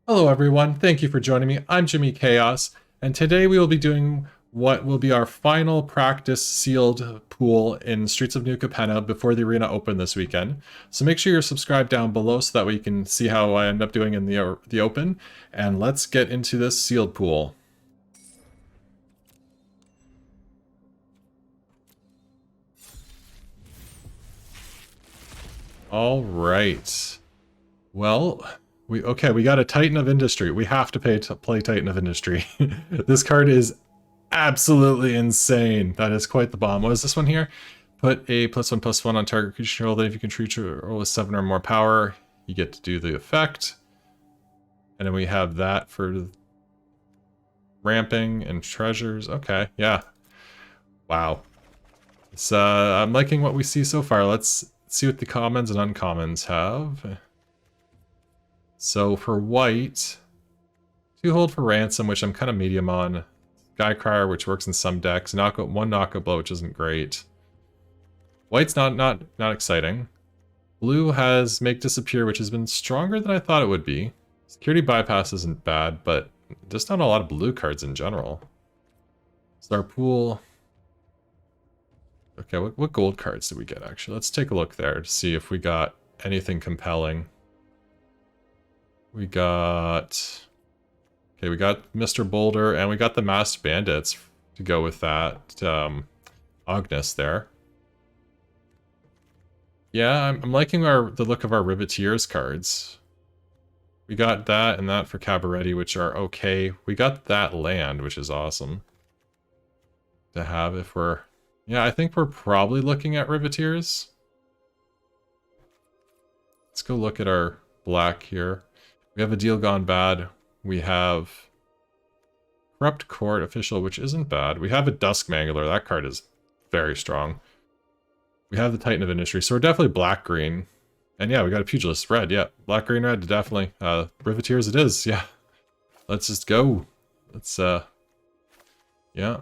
Hello everyone, thank you for joining me. I'm Jimmy Chaos, and today we will be doing what will be our final practice sealed pool in Streets of New Capenna before the arena open this weekend. So make sure you're subscribed down below so that way you can see how I end up doing in the open, and let's get into this sealed pool. All right. Well, we got a Titan of Industry. We have to play Titan of Industry. This card is absolutely insane. That is quite the bomb. What is this one here? Put a +1/+1 on target creature roll. Then if you can creature roll with 7 or more power, you get to do the effect. And then we have that for ramping and treasures. Okay, yeah. Wow. It's, I'm liking what we see so far. Let's see what the commons and uncommons have. So for white, 2 hold for ransom, which I'm kind of medium on. Skycrier, which works in some decks. One knockout blow, which isn't great. White's not exciting. Blue has make disappear, which has been stronger than I thought it would be. Security bypass isn't bad, but just not a lot of blue cards in general. Star pool. Okay, what gold cards did we get actually? Let's take a look there to see if we got anything compelling. We got... Okay, we got Mr. Boulder, and we got the Masked Bandits to go with that Agnes there. Yeah, I'm liking the look of our Riveteers cards. We got that and that for Cabaretti, which are okay. We got that land, which is awesome to have if we're... Yeah, I think we're probably looking at Riveteers. Let's go look at our black here. We have a deal gone bad. We have Corrupt Court Official, which isn't bad. We have a Dusk Mangler. That card is very strong. We have the Titan of Industry, so we're definitely black-green. And yeah, we got a Pugilist red. Yeah, black-green-red, definitely. Riveteers it is, yeah. Let's just go. Let's, yeah.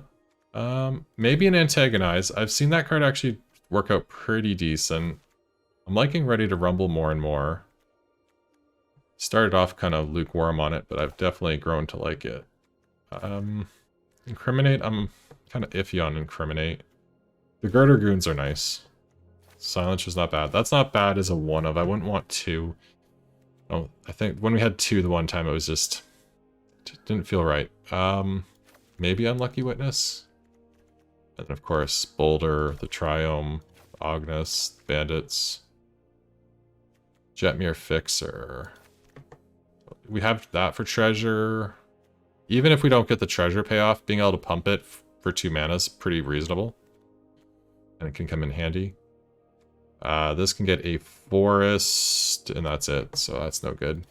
Maybe an Antagonize. I've seen that card actually work out pretty decent. I'm liking Ready to Rumble more and more. Started off kind of lukewarm on it, but I've definitely grown to like it. Incriminate, I'm kind of iffy on Incriminate. The Girder Goons are nice. Silence is not bad. That's not bad as a 1 of. I wouldn't want 2. Oh, I think when we had 2 the one time, it was just... didn't feel right. Maybe Unlucky Witness? And of course, Boulder, the Triome, Agnes, Bandits. Jetmir Fixer. We have that for treasure. Even if we don't get the treasure payoff, being able to pump it for 2 mana is pretty reasonable. And it can come in handy. This can get a forest, and that's it, so that's no good.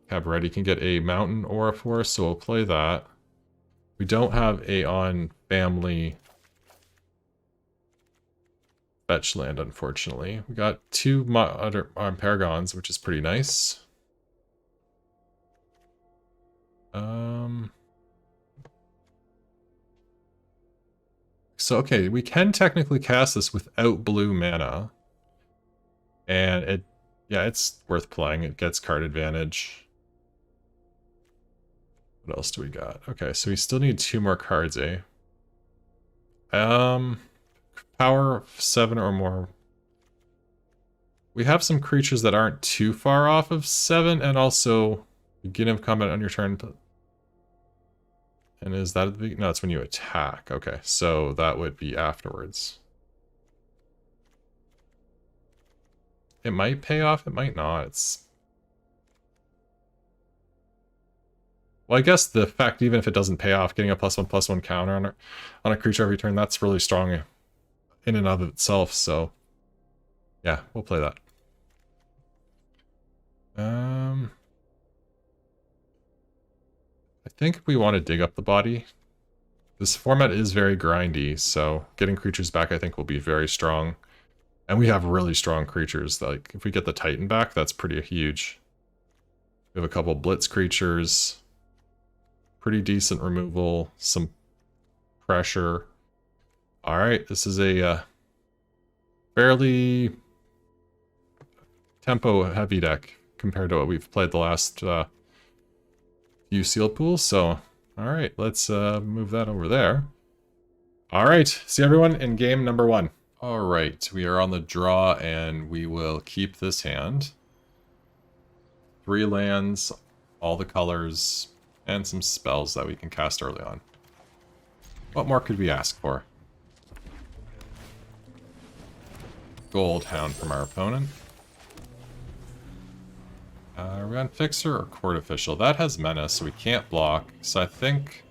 Cabaretti can get a mountain or a forest, so we'll play that. We don't have a on family fetch land, unfortunately. We got 2 Paragons, which is pretty nice. So, okay, we can technically cast this without blue mana. And yeah, it's worth playing. It gets card advantage. What else do we got? Okay, so we still need 2 more cards, eh? Power 7 or more. We have some creatures that aren't too far off of 7, and also beginning of combat on your turn. And is that no, it's when you attack. Okay, so that would be afterwards. It might pay off, it might not. It's... Well, I guess the fact, even if it doesn't pay off, getting a +1/+1 counter on a creature every turn, that's really strong in and of itself, so... Yeah, we'll play that. I think we want to dig up the body. This format is very grindy, so getting creatures back I think will be very strong. And we have really strong creatures. Like, if we get the Titan back, that's pretty huge. We have a couple Blitz creatures. Pretty decent removal. Some pressure. Alright, this is a fairly tempo-heavy deck. compared to what we've played the last few sealed pools. So, all right, let's move that over there. All right, see everyone in game number 1. All right, we are on the draw, and we will keep this hand. 3 lands, all the colors, and some spells that we can cast early on. What more could we ask for? Gold Hound from our opponent. Are we on Fixer or Court Official? That has Menace, so we can't block. So I think...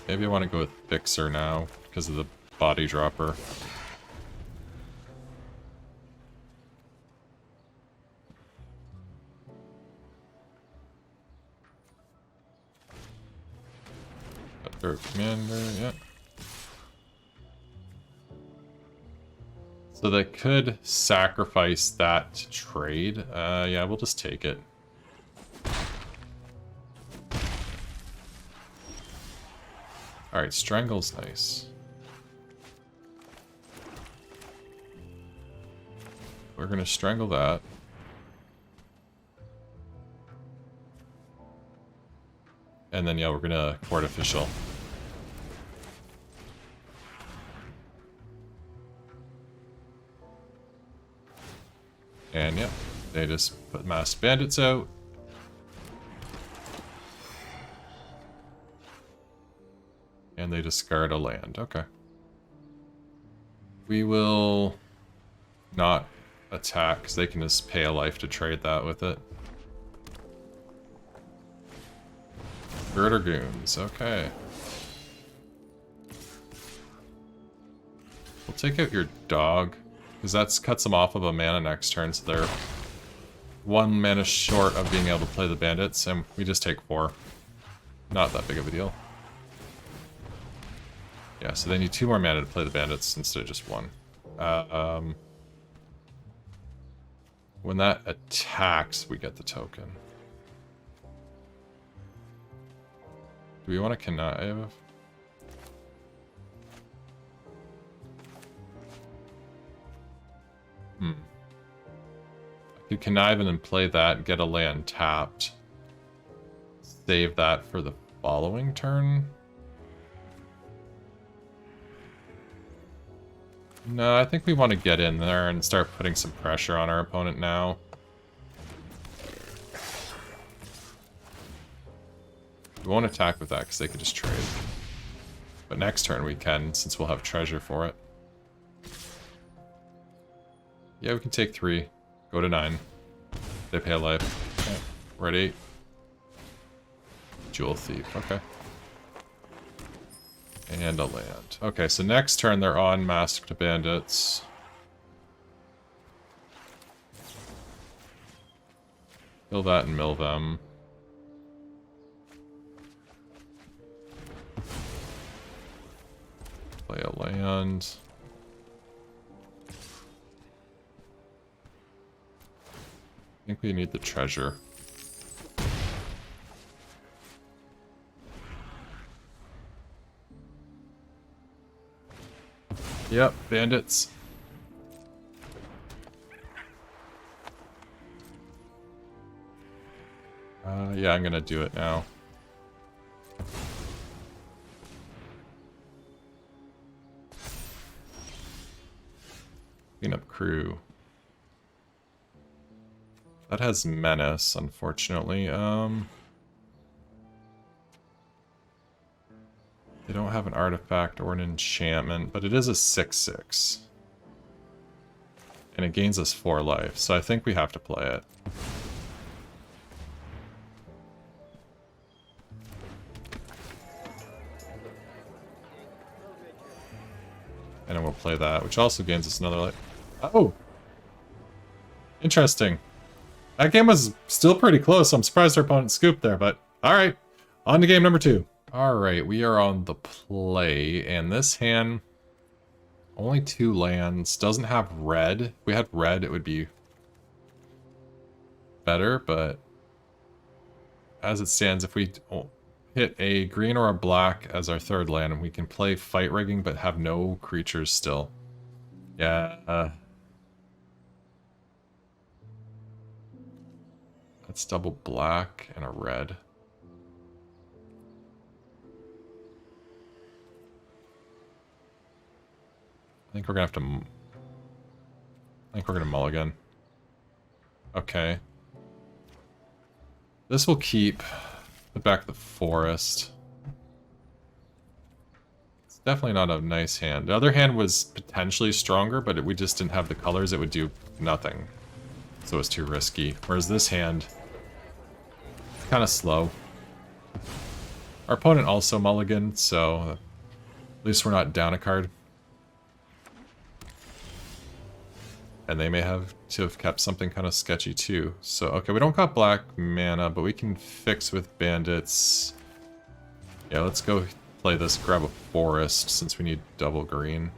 Maybe I want to go with Fixer now, because of the body dropper. Third commander, yeah. So they could sacrifice that to trade. Yeah, we'll just take it. Alright, Strangle's nice. We're gonna strangle that. And then, yeah, we're gonna Court Official. And, yeah, they just put Masked Bandits out. And they discard a land. Okay. We will not attack, because they can just pay a life to trade that with it. Girder Goons, okay. We'll take out your dog, because that cuts them off of a mana next turn, so they're 1 mana short of being able to play the bandits, and we just take 4. Not that big of a deal. Yeah, so they need 2 more mana to play the bandits instead of just 1. When that attacks, we get the token. Do we want to connive? I could connive and then play that, get a land tapped. Save that for the following turn. No, I think we want to get in there and start putting some pressure on our opponent now. We won't attack with that because they could just trade. But next turn we can, since we'll have treasure for it. Yeah, we can take 3. Go to 9. They pay a life. Okay. We're at 8. Jewel Thief, okay. And a land. Okay, so next turn they're on Masked Bandits. Kill that and mill them. Play a land. I think we need the treasure. Yep, bandits. Yeah, I'm gonna do it now. Clean up crew. That has menace, unfortunately. They don't have an artifact or an enchantment, but it is a 6/6. And it gains us 4 life, so I think we have to play it. And then we'll play that, which also gains us another life. Oh! Interesting. That game was still pretty close. I'm surprised our opponent scooped there, but alright. On to game number 2. Alright, we are on the play, and this hand, only 2 lands, doesn't have red. If we had red, it would be better, but as it stands, if we hit a green or a black as our 3rd land, we can play Fight Rigging, but have no creatures still. Yeah, Let's double black and a red. I think we're gonna have to... I think we're gonna mulligan. Okay. This will keep... Put back the forest. It's definitely not a nice hand. The other hand was potentially stronger, but we just didn't have the colors. It would do nothing. So it's too risky. Whereas this hand... It's kind of slow. Our opponent also mulliganed, so... At least we're not down a card. And they may have to have kept something kind of sketchy too. So, okay, we don't got black mana, but we can fix with bandits. Yeah, let's go play this, grab a forest, since we need double green.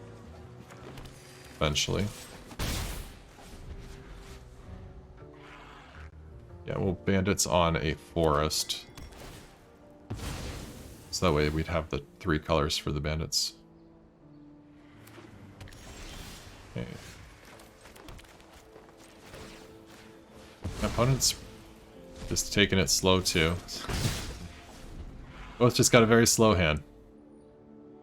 Eventually. Yeah, well, bandits on a forest. So that way we'd have the 3 colors for the bandits. Okay. My opponent's just taking it slow too. Both just got a very slow hand.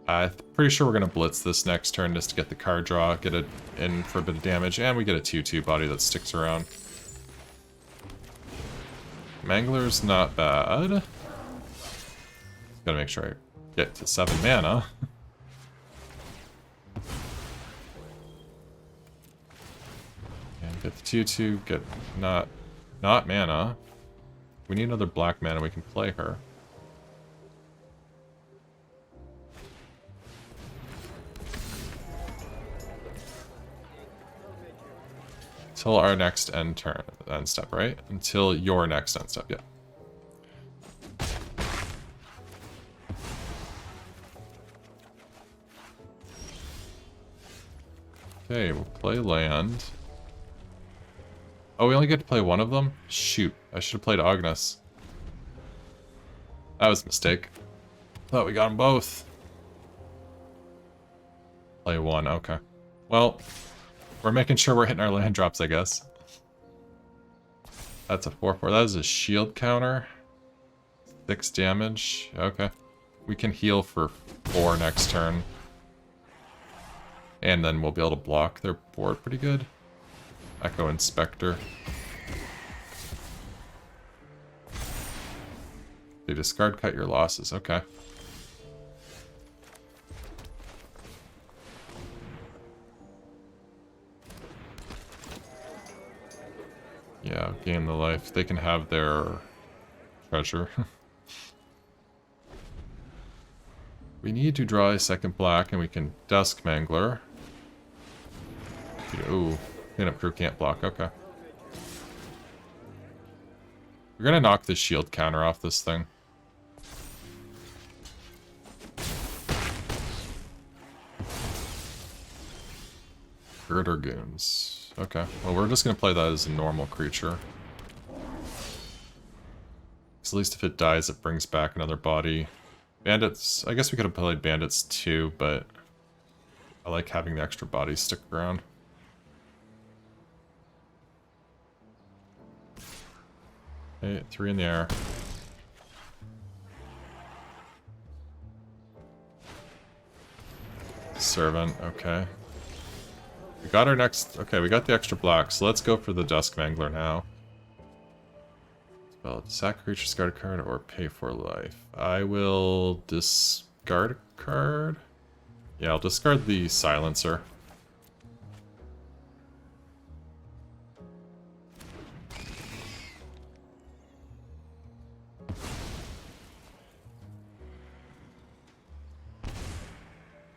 I'm pretty sure we're going to blitz this next turn just to get the card draw, get it in for a bit of damage, and we get a 2/2 body that sticks around. Mangler's not bad. Gotta make sure I get to 7 mana. And get the 2/2, get not mana. We need another black mana, we can play her. Until our next end step, right? Until your next end step, yeah. Okay, we'll play land. Oh, we only get to play one of them? Shoot, I should have played Agnes. That was a mistake. Thought we got them both. Play one, okay. Well, we're making sure we're hitting our land drops, I guess. That's a 4/4. That is a shield counter. 6 damage. Okay. We can heal for 4 next turn. And then we'll be able to block their board pretty good. Echo Inspector. They discard, cut your losses. Okay. Yeah, gain the life. They can have their treasure. We need to draw a second black, and we can Dusk Mangler. Ooh, cleanup crew can't block. Okay. We're gonna knock this shield counter off this thing. Girder Goons. Okay, well, we're just gonna play that as a normal creature. Because at least if it dies, it brings back another body. Bandits, I guess we could have played bandits too, but I like having the extra bodies stick around. Okay, 3 in the air. Servant, okay. We got our next... Okay, we got the extra black, so let's go for the Dusk Mangler now. Well, sack a creature, discard a card, or pay for life. I will discard a card. Yeah, I'll discard the Silencer.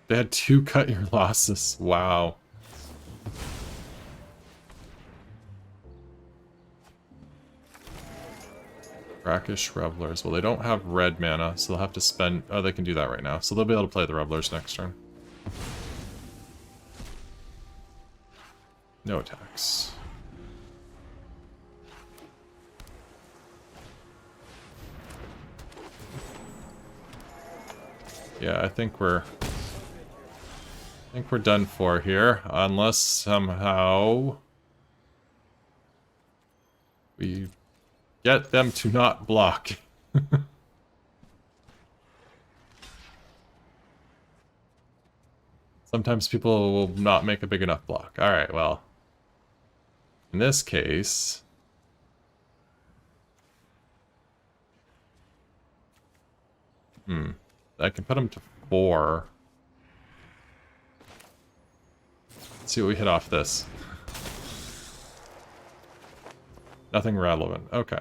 They had 2 cut your losses. Wow. Brackish Revelers. Well, they don't have red mana, so they'll have to spend... Oh, they can do that right now. So they'll be able to play the Revelers next turn. No attacks. Yeah, I think we're done for here, unless somehow we Get them to not block. Sometimes people will not make a big enough block. Alright, well. In this case... I can put them to 4. Let's see what we hit off this. Nothing relevant. Okay.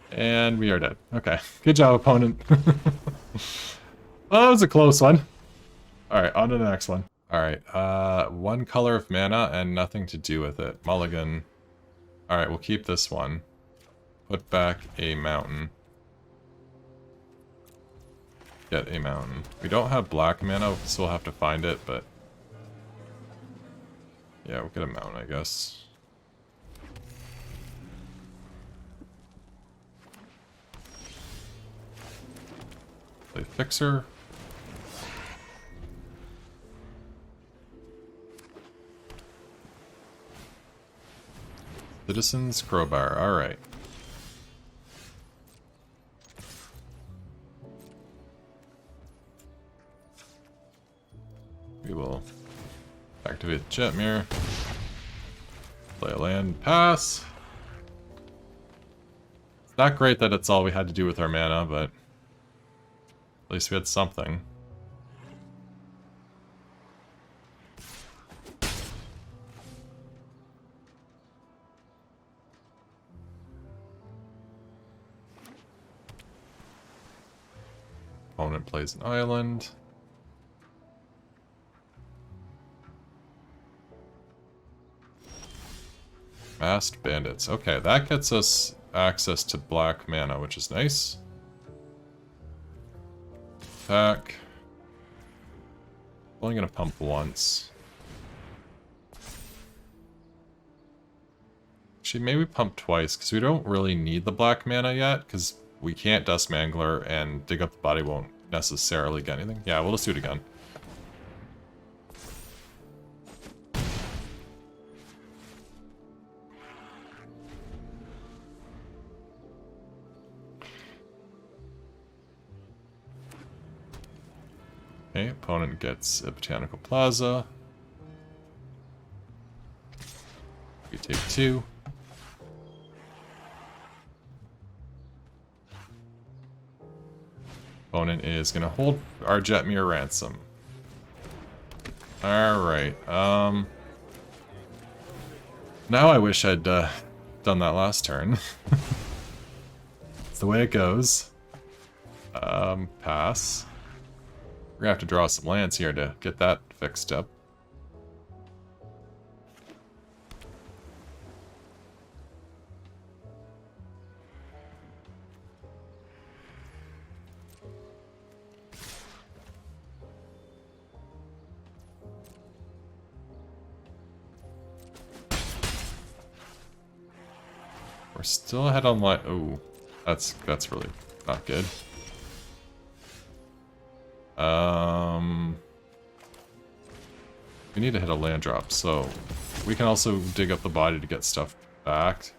And we are dead. Okay. Good job, opponent. Well, that was a close one. Alright, on to the next one. Alright, 1 color of mana and nothing to do with it. Mulligan. Alright, we'll keep this one. Put back a mountain. Get a mountain. We don't have black mana, we'll still have to find it, but... yeah, we'll get a mountain, I guess. Play Fixer. Citizen's Crowbar, alright. We will activate Jetmir. Play a land, pass. It's not great that it's all we had to do with our mana, but at least we had something. Opponent plays an island. Masked Bandits. Okay, that gets us access to black mana, which is nice. Attack. Only gonna pump once. Actually, maybe pump twice, because we don't really need the black mana yet, because we can't Dust Mangler, and Dig Up the Body won't necessarily get anything. Yeah, we'll just do it again. Okay, opponent gets a Botanical Plaza. We take 2. Opponent is gonna hold our Jetmir ransom. Alright, now I wish I'd done that last turn. It's the way it goes. Pass. We're gonna have to draw some lands here to get that fixed up. We're still ahead on light. Oh, that's really not good. We need to hit a land drop, so we can also dig up the body to get stuff back.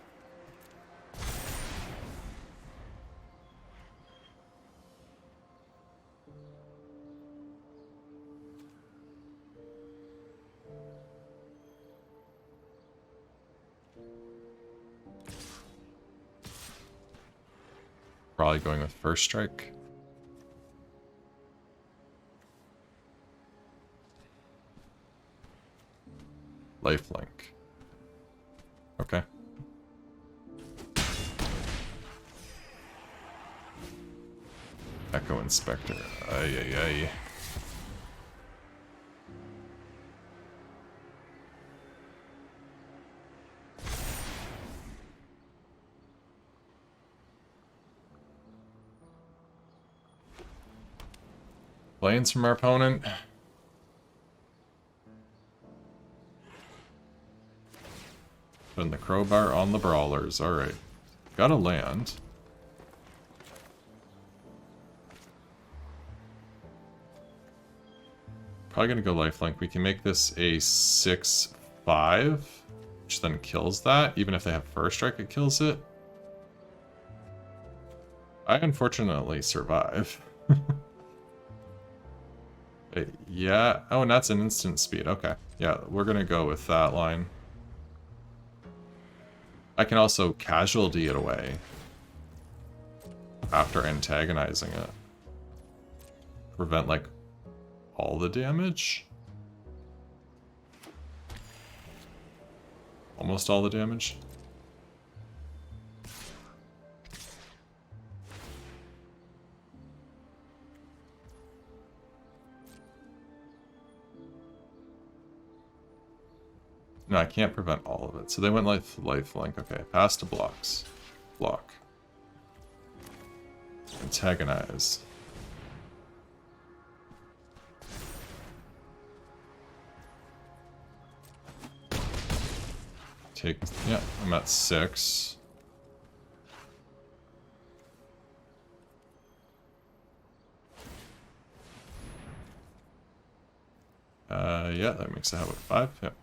Probably going with first strike. Lifelink. Okay. Echo Inspector. Ay, ay, ay. Planes from our opponent. Putting the crowbar on the brawlers. Alright. Gotta land. Probably gonna go lifelink. We can make this a 6-5, which then kills that. Even if they have first strike, it kills it. I unfortunately survive. Yeah. Oh, and that's an instant speed. Okay. Yeah, we're gonna go with that line. I can also casualty it away after antagonizing it. Prevent, like, all the damage? Almost all the damage? No, I can't prevent all of it. So they went lifelink. Okay, pass to blocks. Block. Antagonize. Take, yeah, I'm at 6. Yeah, that makes it have 5. Yep.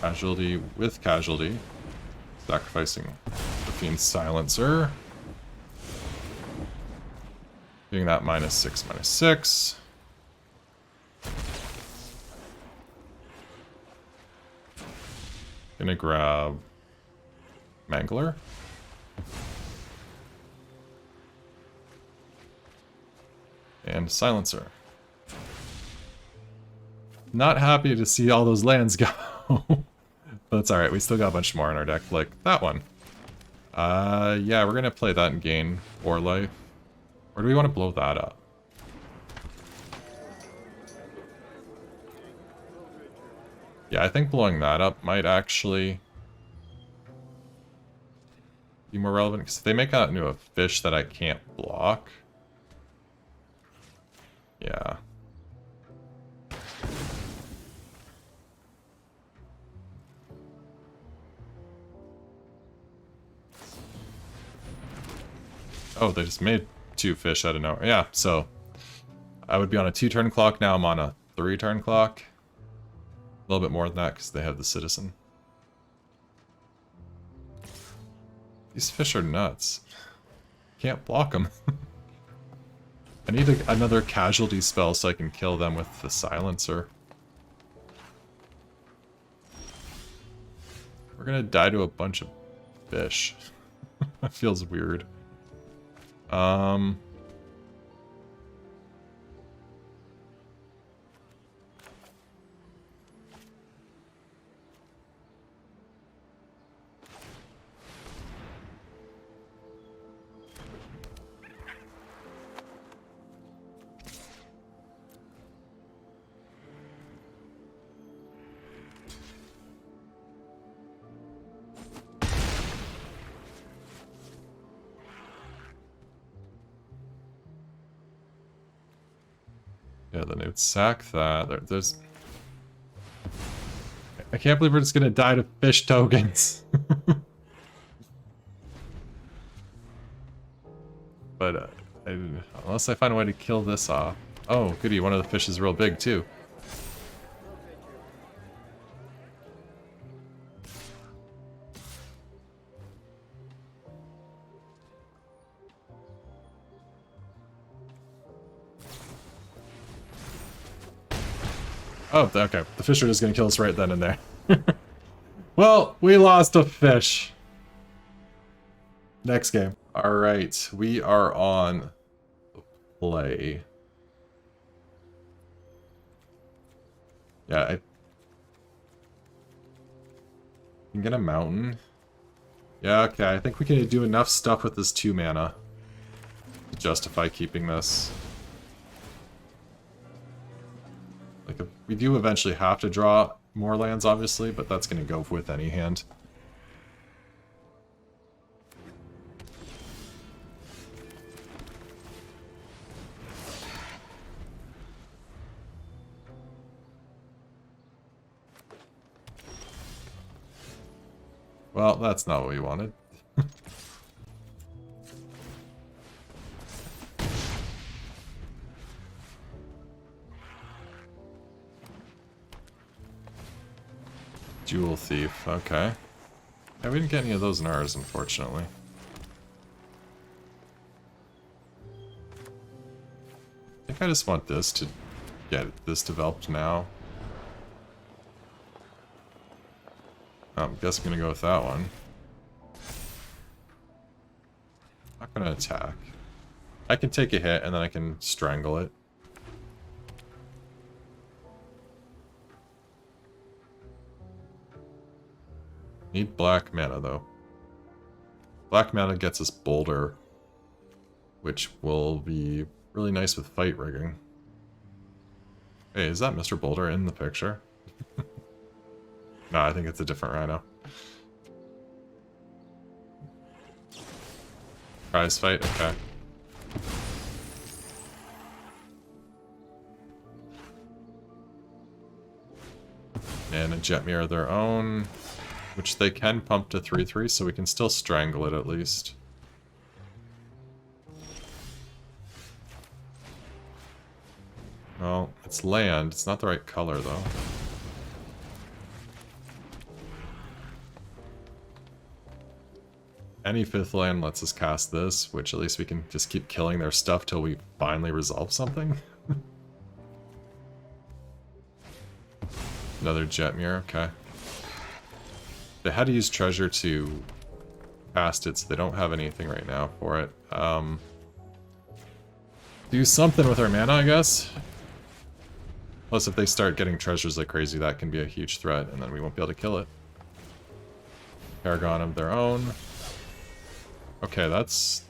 Casualty with casualty. Sacrificing the Fiend's Silencer. Getting that -6/-6. Gonna grab Mangler. And Silencer. Not happy to see all those lands go. But it's alright, we still got a bunch more in our deck, like that one. Yeah, we're gonna play that and gain 4 life. Or do we want to blow that up? Yeah, I think blowing that up might actually be more relevant, because if they make out into a fish that I can't block. Yeah. Oh, they just made 2 fish out of nowhere. Yeah, so I would be on a 2-turn clock. Now I'm on a 3-turn clock. A little bit more than that because they have the citizen. These fish are nuts. Can't block them. I need another casualty spell so I can kill them with the silencer. We're gonna die to a bunch of fish. That feels weird. Yeah, then it would sack that. There's... I can't believe we're just gonna die to fish tokens. But, unless I find a way to kill this off. Oh, goody, one of the fish is real big, too. Oh, okay. The fish are just gonna kill us right then and there. Well, we lost a fish. Next game. Alright, we are on play. Yeah, I can get a mountain. Yeah, okay, I think we can do enough stuff with this 2 mana to justify keeping this. Like, we do eventually have to draw more lands, obviously, but that's going to go with any hand. Well, that's not what we wanted. Jewel Thief, okay. Yeah, we didn't get any of those in ours, unfortunately. I think I just want this to get this developed now. I guess I'm gonna go with that one. Not gonna attack. I can take a hit and then I can strangle it. Need black mana though. Black mana gets us Boulder, which will be really nice with fight rigging. Hey, is that Mr. Boulder in the picture? No, I think it's a different rhino. Prize fight, okay. And a Jetmir of their own, which they can pump to 3/3, so we can still strangle it at least. Well, it's land. It's not the right color, though. Any 5th land lets us cast this, which at least we can just keep killing their stuff till we finally resolve something. Another Jetmir, okay. They had to use treasure to cast it, so they don't have anything right now for it. Do something with our mana, I guess. Plus, if they start getting treasures like crazy, that can be a huge threat, and then we won't be able to kill it. Paragon of their own. Okay, that's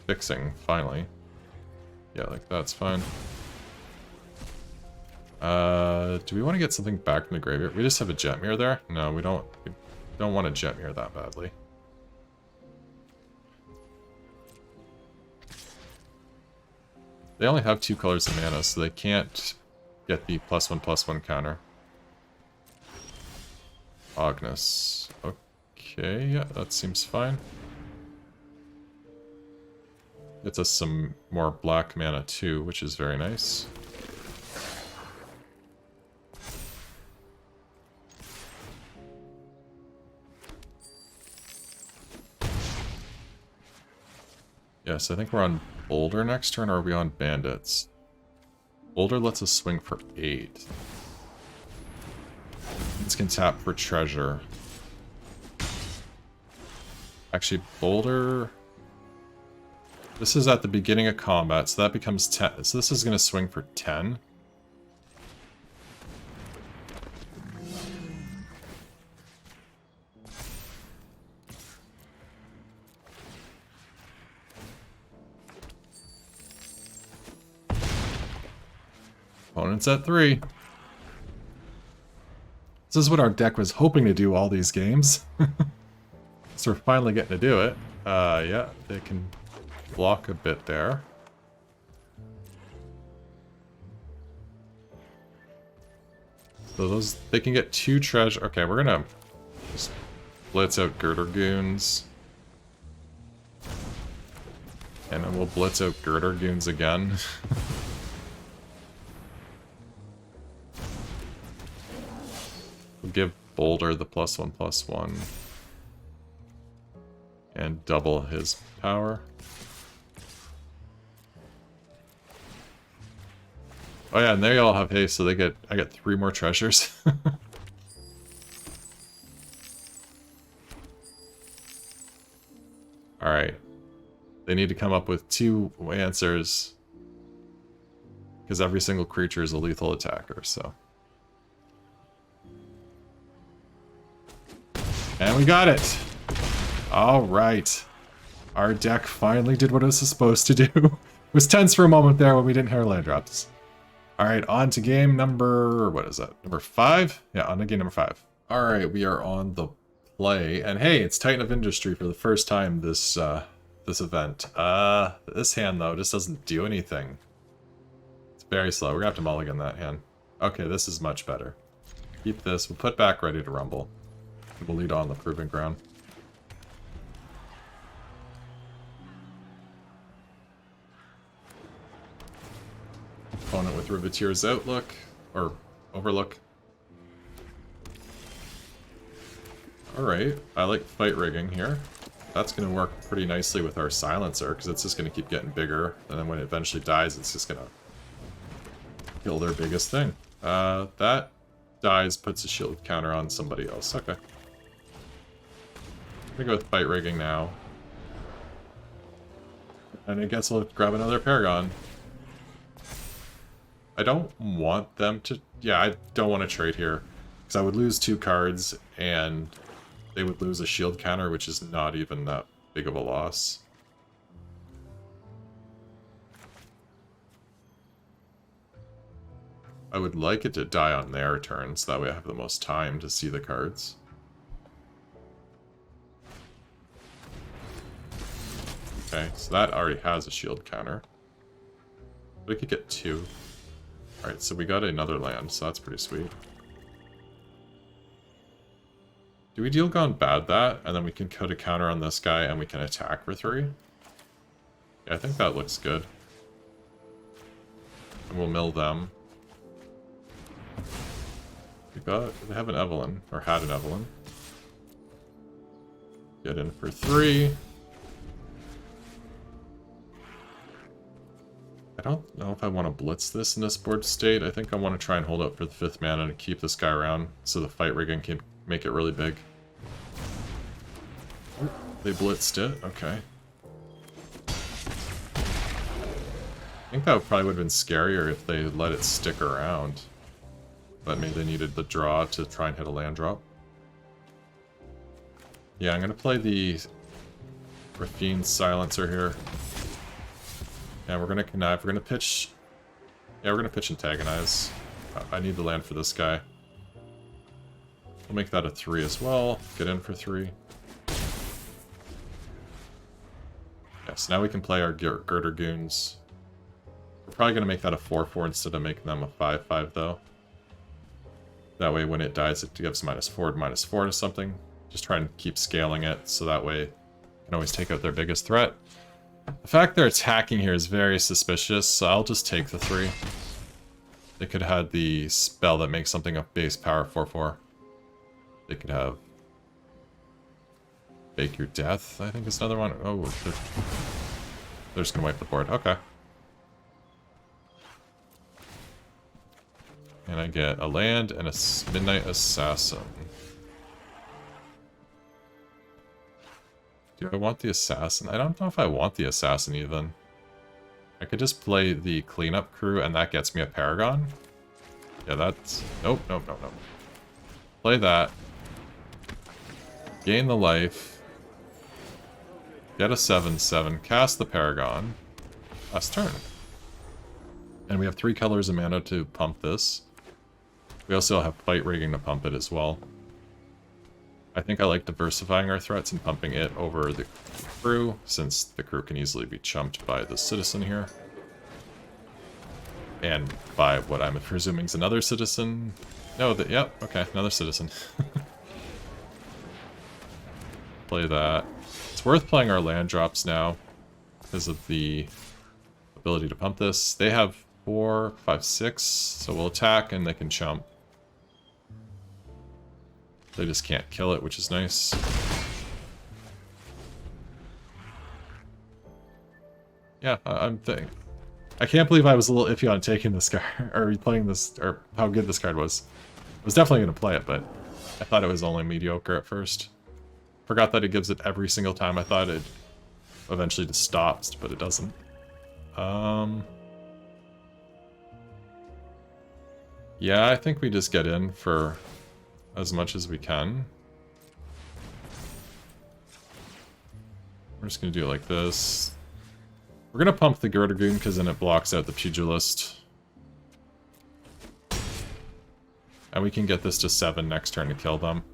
fixing, finally. Yeah, like that's fine. Do we want to get something back from the graveyard? We just have a Jetmir there? No, we don't want a Jetmir that badly. They only have 2 colors of mana, so they can't get the +1/+1 counter. Agnes. Okay, yeah, that seems fine. Gets us some more black mana too, which is very nice. Yes, I think we're on Boulder next turn, or are we on Bandits? Boulder lets us swing for 8. This can tap for treasure. Actually, Boulder... This is at the beginning of combat, so that becomes 10. So this is going to swing for 10. Opponent's at 3. This is what our deck was hoping to do all these games. So we're finally getting to do it. Yeah, they can block a bit there. So those, they can get 2 treasure. Okay, we're gonna just blitz out Girder Goons. And then we'll blitz out Girder Goons again. We'll give Boulder the +1/+1. And double his power. Oh yeah, and they all have haste, so they get I get 3 more treasures. Alright. They need to come up with 2 answers. Because every single creature is a lethal attacker, so. And we got it! Alright. Our deck finally did what it was supposed to do. It was tense for a moment there when we didn't have our land drops. Alright, on to game number... what is that? Number 5? Yeah, on to game number 5. Alright, we are on the play. And hey, it's Titan of Industry for the first time this event. This hand, though, just doesn't do anything. It's very slow. We're gonna have to mulligan that hand. Okay, this is much better. Keep this. We'll put back Ready to Rumble. We'll lead on the proving ground. Opponent with Riveteer's Outlook, or Overlook. Alright, I like fight rigging here. That's going to work pretty nicely with our silencer, because it's just going to keep getting bigger, and then when it eventually dies, it's just going to kill their biggest thing. That dies, puts a shield counter on somebody else. Okay. I'm going to go with fight rigging now. And I guess we'll grab another Paragon. I don't want them to... Yeah, I don't want to trade here. Because I would lose 2 cards, and they would lose a shield counter, which is not even that big of a loss. I would like it to die on their turn, so that way I have the most time to see the cards. Okay, so that already has a shield counter. But I could get 2. Alright, so we got another land, so that's pretty sweet. Do we deal Gone Bad that, and then we can put a counter on this guy and we can attack for 3? Yeah, I think that looks good. And we'll mill them. They have an Evelyn, or had an Evelyn. Get in for 3. I don't know if I want to blitz this in this board state. I think I want to try and hold up for the 5th mana and keep this guy around so the fight rigging can make it really big. Oh, they blitzed it. Okay. I think that probably would have been scarier if they let it stick around. But maybe they needed the draw to try and hit a land drop. Yeah, I'm going to play the Rafine Silencer here. Yeah, we're going to connive. We're going to pitch... Yeah, we're going to pitch Antagonize. I need the land for this guy. We'll make that a 3 as well. Get in for 3. Yeah, so now we can play our Girder Goons. We're probably going to make that a 4-4 instead of making them a 5-5, though. That way, when it dies, it gives -4 to -4 to something. Just try and keep scaling it, so that way you can always take out their biggest threat. The fact they're attacking here is very suspicious, so I'll just take the 3. They could have had the spell that makes something a base power 4-4. They could have Bake Your Death, I think is another one. Oh, they're just gonna wipe the board. Okay. And I get a land and a Midnight Assassin. Do I want the Assassin? I don't know if I want the Assassin even. I could just play the Cleanup Crew and that gets me a Paragon. Yeah, that's... Nope, nope, nope, nope. Play that. Gain the life. Get a 7/7. Cast the Paragon. Last turn. And we have 3 colors of mana to pump this. We also have fight rigging to pump it as well. I think I like diversifying our threats and pumping it over the crew, since the crew can easily be chumped by the citizen here. And by what I'm presuming is another citizen. No, yep, okay, another citizen. Play that. It's worth playing our land drops now, because of the ability to pump this. They have 4, 5, 6, so we'll attack and they can chump. They just can't kill it, which is nice. Yeah, I'm thinking. I can't believe I was a little iffy on taking this card, or playing this, or how good this card was. I was definitely going to play it, but I thought it was only mediocre at first. Forgot that it gives it every single time. I thought it eventually just stops, but it doesn't. Yeah, I think we just get in for as much as we can. We're just going to do it like this. We're going to pump the Girder Goon because then it blocks out the Pugilist. And we can get this to 7 next turn to kill them.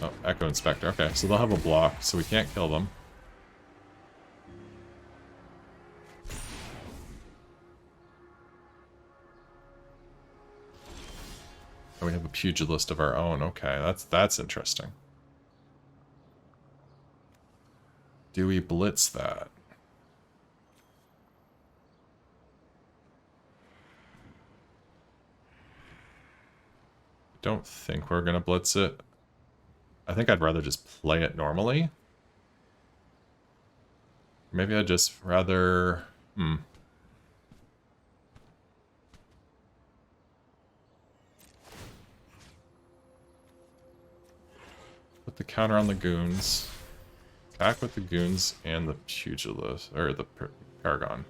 Oh, Echo Inspector. Okay, so they'll have a block, so we can't kill them. And we have a pugilist of our own. Okay, that's interesting. Do we blitz that? Don't think we're gonna blitz it. I think I'd rather just play it normally. Maybe I'd just rather... Put the counter on the goons. Attack with the goons and the pugilist, or the paragon.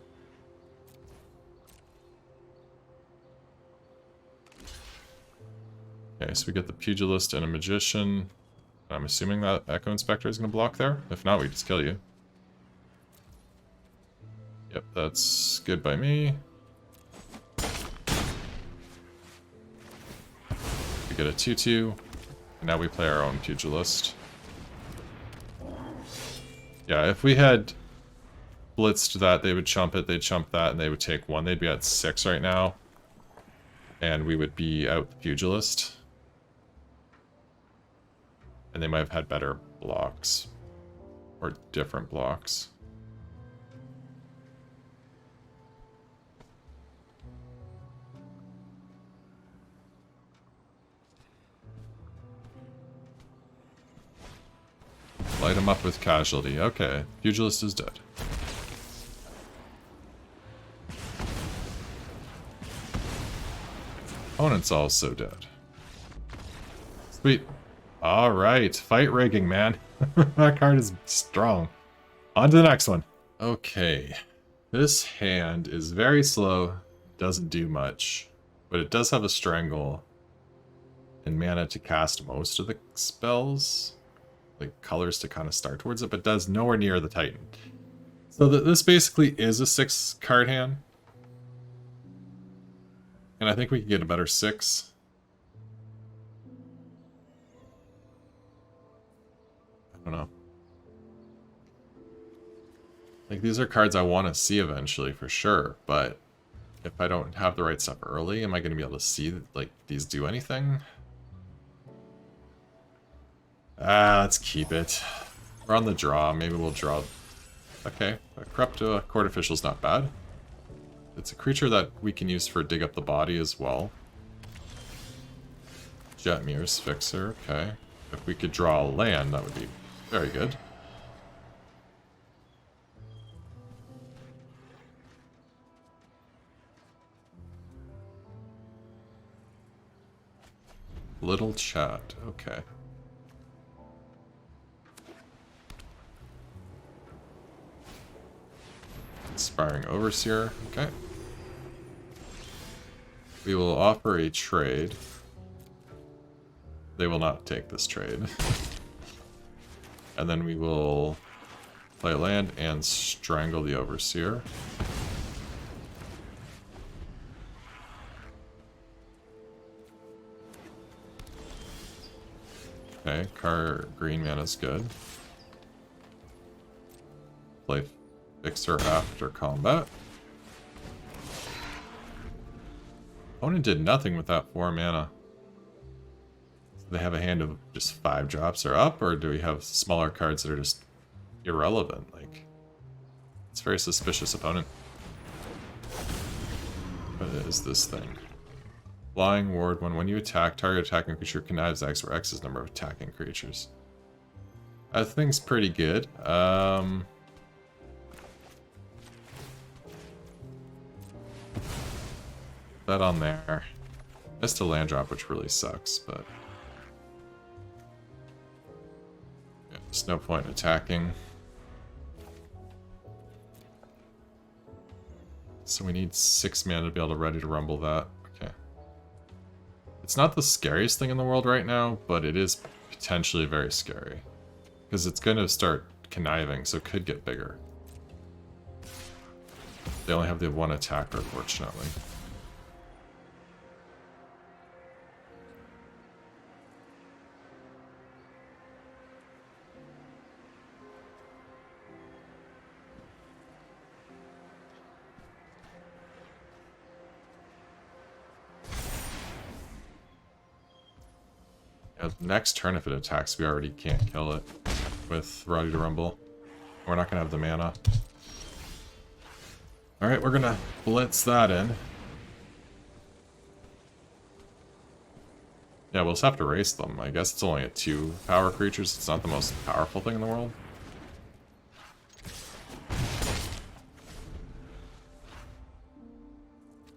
Okay, so we get the pugilist and a magician. I'm assuming that Echo Inspector is going to block there. If not, we just kill you. Yep, that's good by me. We get a 2-2. And now we play our own pugilist. Yeah, if we had blitzed that, they would chump it, they'd chump that, and they would take 1. They'd be at 6 right now. And we would be out the pugilist. And they might have had better blocks. Or different blocks. Light him up with casualty. Okay, pugilist is dead. Opponent's also dead. Sweet. Alright, fight rigging, man. That card is strong. On to the next one. Okay. This hand is very slow, doesn't do much, but it does have a strangle and mana to cast most of the spells. Like colors to kind of start towards it, but does nowhere near the Titan. So this basically is a 6-card hand. And I think we can get a better 6. I don't know. Like, these are cards I want to see eventually, for sure, but if I don't have the right stuff early, am I going to be able to see, like, these do anything? Let's keep it. We're on the draw. Maybe we'll draw. Okay, a corrupt court official's not bad. It's a creature that we can use for dig up the body as well. Jetmir's Fixer. Okay, if we could draw a land, that would be very good. Little chat. Okay. Inspiring Overseer, okay. We will offer a trade. They will not take this trade. And then we will play land and strangle the Overseer. Okay, green mana is good. Play Fixer after combat. Opponent did nothing with that 4 mana. So they have a hand of just 5 drops or up, or do we have smaller cards that are just irrelevant? Like, it's very suspicious, opponent. What is this thing? Flying ward when you attack, target attacking creature connives X, where X is number of attacking creatures. That thing's pretty good. That on there. Missed a land drop, which really sucks, but yeah, there's no point in attacking. So we need 6 mana to be able to ready to rumble that. Okay. It's not the scariest thing in the world right now, but it is potentially very scary. Because it's going to start conniving, so it could get bigger. They only have the 1 attacker, fortunately. Yeah, next turn if it attacks, we already can't kill it with Ready to Rumble. We're not gonna have the mana. Alright, we're gonna blitz that in. Yeah, we'll just have to race them. I guess it's only a 2 power creatures. It's not the most powerful thing in the world.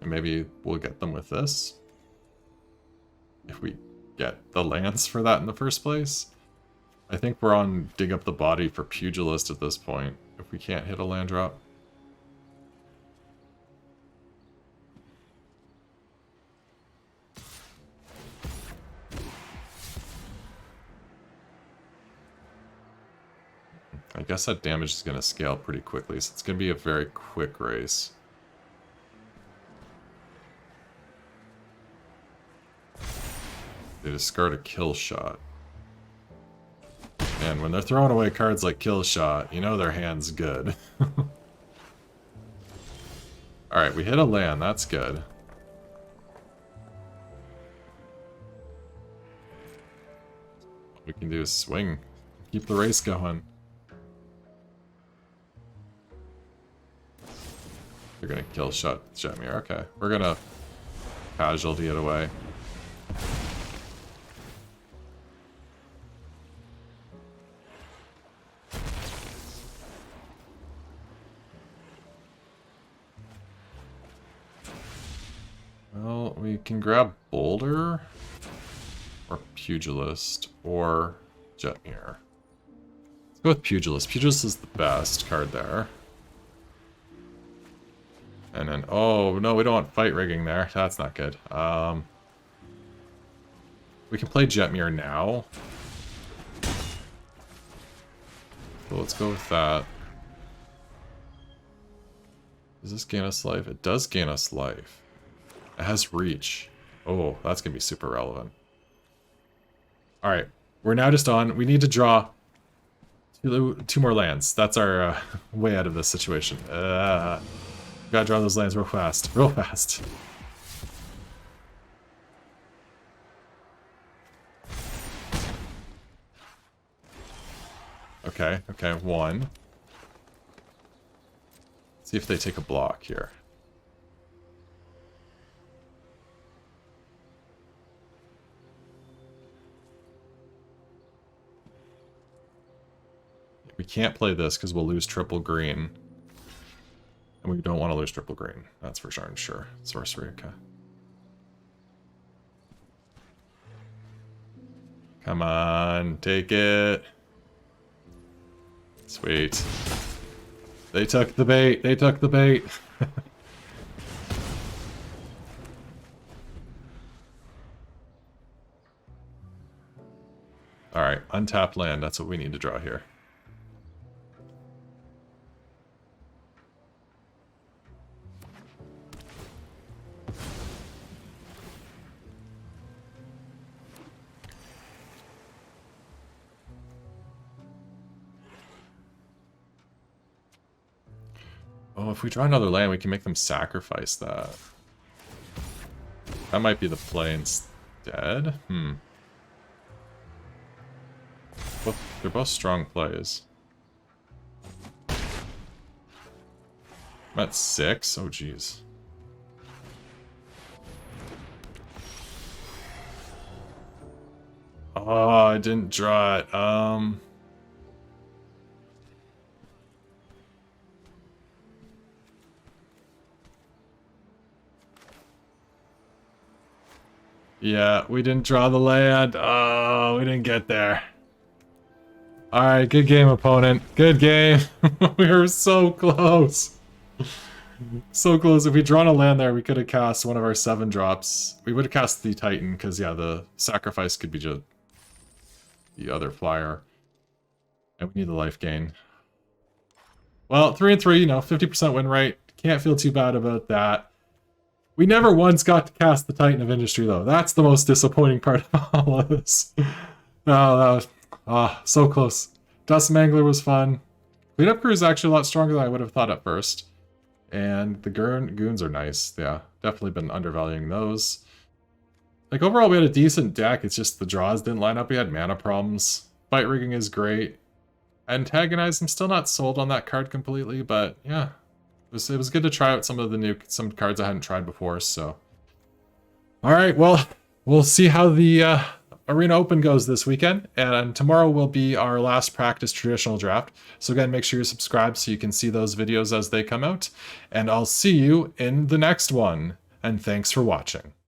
And maybe we'll get them with this. If we get the lands for that in the first place. I think we're on Dig Up the Body for Pugilist at this point, if we can't hit a land drop. I guess that damage is going to scale pretty quickly, so it's going to be a very quick race. They discard a kill shot. And when they're throwing away cards like kill shot, you know their hand's good. Alright, we hit a land, that's good. What we can do is swing. Keep the race going. They're gonna kill shot Jetmir. Okay, we're gonna casualty it away. Well, we can grab Boulder, or Pugilist, or Jetmir. Let's go with Pugilist. Pugilist is the best card there. And then, oh no, we don't want fight rigging there. That's not good. We can play Jetmir now. So let's go with that. Does this gain us life? It does gain us life. It has reach. Oh, that's going to be super relevant. Alright, we're now just on. We need to draw two more lands. That's our way out of this situation. Gotta draw those lands real fast. Real fast. Okay, okay, 1. Let's see if they take a block here. We can't play this because we'll lose triple green. And we don't want to lose triple green. That's for darn sure. Sorcery, okay. Come on, take it. Sweet. They took the bait. They took the bait. Alright, untapped land. That's what we need to draw here. Oh, if we draw another land, we can make them sacrifice that. That might be the play instead. They're both strong plays. I'm at 6? Oh, jeez. Oh, I didn't draw it. Yeah, we didn't draw the land. Oh, we didn't get there. Alright, good game, opponent. Good game. We were so close. So close. If we'd drawn a land there, we could have cast one of our 7 drops. We would have cast the Titan, because, yeah, the sacrifice could be just the other flyer. And we need the life gain. Well, 3 and 3, you know, 50% win rate. Can't feel too bad about that. We never once got to cast the Titan of Industry, though. That's the most disappointing part of all of this. Oh, that was so close. Dust Mangler was fun. Cleanup Crew is actually a lot stronger than I would have thought at first. And the goons are nice. Yeah, definitely been undervaluing those. Like, overall, we had a decent deck. It's just the draws didn't line up. We had mana problems. Fight rigging is great. Antagonize, I'm still not sold on that card completely, but yeah. It was good to try out some cards I hadn't tried before, so. Alright, well, we'll see how the Arena Open goes this weekend, and tomorrow will be our last practice traditional draft. So again, make sure you're subscribed so you can see those videos as they come out, and I'll see you in the next one, and thanks for watching.